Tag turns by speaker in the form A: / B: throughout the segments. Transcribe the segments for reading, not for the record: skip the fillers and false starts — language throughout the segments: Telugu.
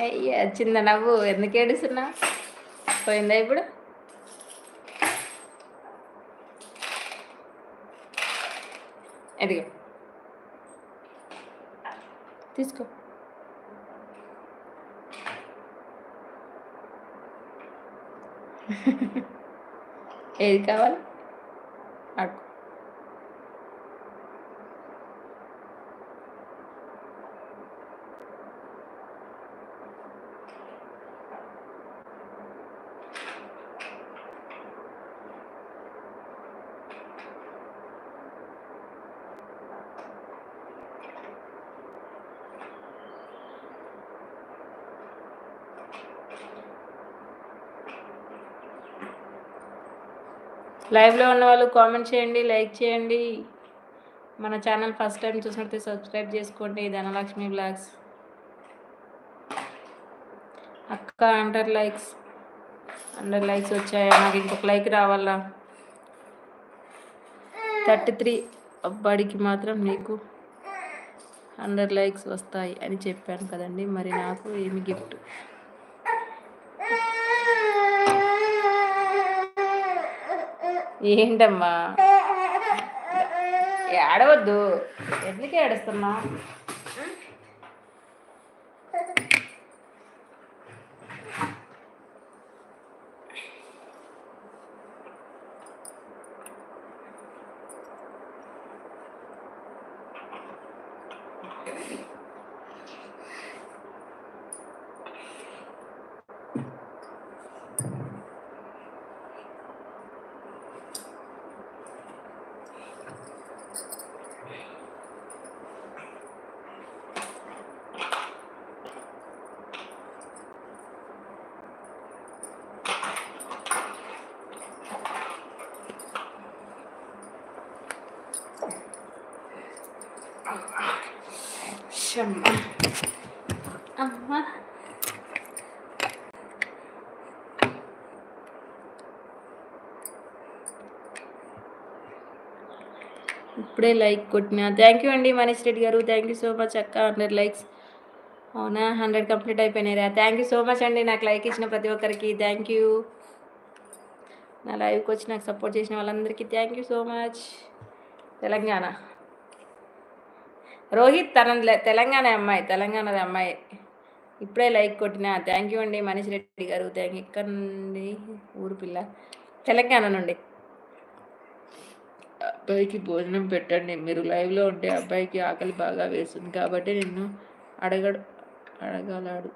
A: అయ్యా చిన్న నవ్వు ఎందుకు ఏడుస్తున్నా? పోయిందా ఇప్పుడు? ఎదిగో తీసుకో. ఏది కావాలి అడుగు. లైవ్లో ఉన్న వాళ్ళు కామెంట్ చేయండి, లైక్ చేయండి. మన ఛానల్ ఫస్ట్ టైం చూసినట్టు సబ్స్క్రైబ్ చేసుకోండి. ధనలక్ష్మి బ్లాగ్స్. అక్క 100 లైక్స్ వచ్చాయా? నాకు ఇంకొక లైక్ రావాలా. 33 అబ్బాడికి మాత్రం నీకు 100 లైక్స్ వస్తాయి అని చెప్పాను కదండి, మరి నాకు ఏమి గిఫ్ట్? ఏంటమ్మా ఏడవద్దు, ఎందుకు ఏడుస్తున్నా? అమ్మా ఇప్పుడే లైక్ కొట్టినా. థ్యాంక్ యూ అండి మనీష్ రెడ్డి గారు, థ్యాంక్ యూ సో మచ్ అక్క. 100 లైక్స్ అవునా? 100 కంప్లీట్ అయిపోయినాయిరా. థ్యాంక్ యూ సో మచ్ అండి నాకు లైక్ ఇచ్చిన ప్రతి ఒక్కరికి థ్యాంక్ యూ. నా లైవ్కి వచ్చి నాకు సపోర్ట్ చేసిన వాళ్ళందరికీ thank you so much. Telangana Rohit Telangana అమ్మాయి ఇప్పుడే లైక్ కొట్టినా. థ్యాంక్ యూ అండి మనీష్ రెడ్డి గారు, థ్యాంక్ యూ. ఇక్కడ నుండి ఊరు పిల్ల, తెలంగాణ నుండి. అబ్బాయికి భోజనం పెట్టండి, మీరు లైవ్లో ఉంటే అబ్బాయికి ఆకలి బాగా వేస్తుంది కాబట్టి నిన్ను అడగలాడు,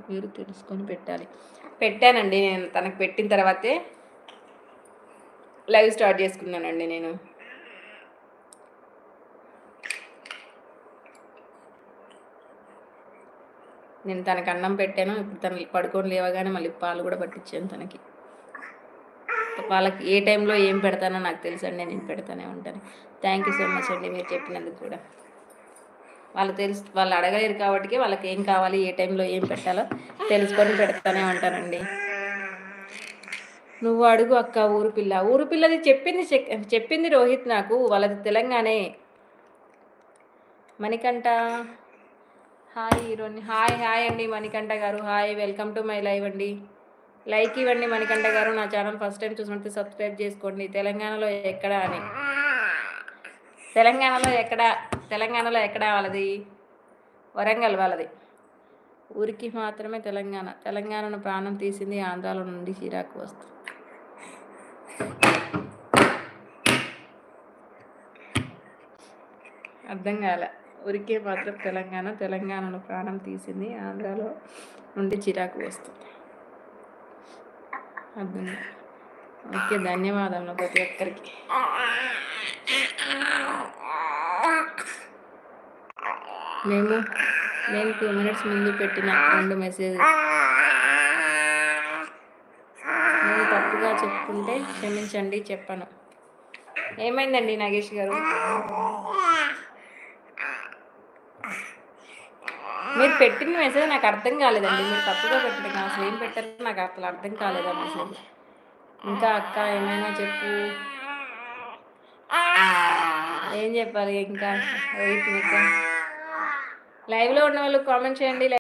A: మీరు తెలుసుకొని పెట్టాలి. పెట్టానండి నేను, తనకు పెట్టిన తర్వాతే లైవ్ స్టార్ట్ చేసుకున్నానండి నేను. తనకు అన్నం పెట్టాను. ఇప్పుడు తను పడుకొని లేవగానే మళ్ళీ పాలు కూడా పట్టించాను తనకి. వాళ్ళకి ఏ టైంలో ఏం పెడతానో నాకు తెలుసండి, నేను పెడతానే ఉంటాను. థ్యాంక్ యూ సో మచ్ అండి మీరు చెప్పినందుకు కూడా. వాళ్ళు అడగలేరు కాబట్టి వాళ్ళకి ఏం కావాలి, ఏ టైంలో ఏం పెట్టాలో తెలుసుకొని పెడతానే ఉంటానండి. నువ్వు అడుగు అక్క. ఊరు పిల్లది చెప్పింది రోహిత్ నాకు. వాళ్ళది తెలంగాణే. మణికంఠ హాయ్ హీరోని. హాయ్ అండి మణికంఠ గారు, hi, welcome to my live అండి. లైక్ ఇవ్వండి మణికంఠ గారు. నా ఛానల్ ఫస్ట్ టైం చూసినట్టు సబ్స్క్రైబ్ చేసుకోండి. తెలంగాణలో ఎక్కడ వాళ్ళది? వరంగల్ వాళ్ళది. ఊరికి మాత్రమే తెలంగాణను ప్రాణం తీసింది, ఆంధ్రాలో నుండి చిరాకు వస్తుంది. అర్థం కాలే. ఊరికే మాత్రం తెలంగాణను ప్రాణం తీసింది, ఆంధ్రాలో నుండి చిరాకు వస్తుంది. అర్థం. ఓకే, ధన్యవాదాలు ప్రతి ఒక్కరికి. నేను 2 మినిట్స్ ముందు పెట్టిన 2 మెసేజ్ నేను తప్పుగా చెప్పుకుంటే క్షమించండి, చెప్పను. ఏమైందండి నాగేష్ గారు? మీరు పెట్టిన మెసేజ్ నాకు అర్థం కాలేదండి. మీరు తప్పుగా పెట్టండి, అసలు ఏం పెట్టారో నాకు అసలు అర్థం కాలేదు ఆ మెసేజ్. ఇంకా అక్క ఏమైనా చెప్పు. ఏం చెప్పాలి ఇంకా? లైవ్లో ఉన్న వాళ్ళు కామెంట్ చేయండి.